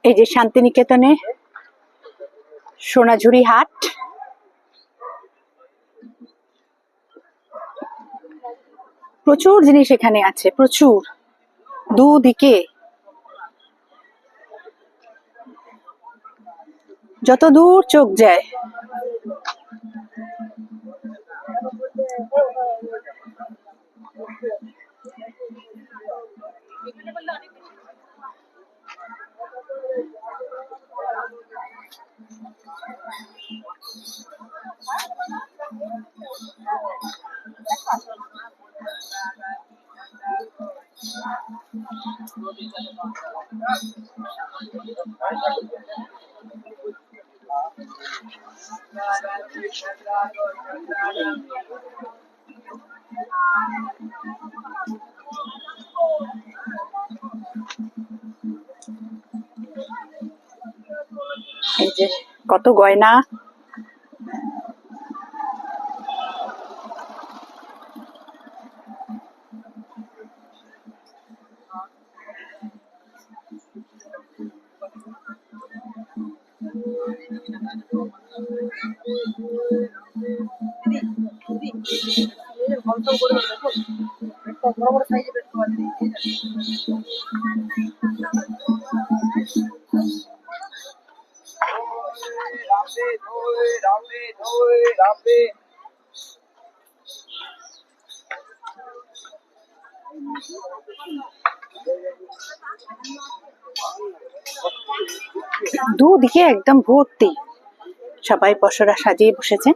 এই যে শান্তিনিকেতনে সোনাঝুরি হাট, প্রচুর জিনিস এখানে আছে, প্রচুর, দুদিকে যত দূর চোখ যায়। এই যে কত গয়না, দুদিকে একদম ভর্তি, সবাই পসরা সাজিয়ে বসেছে।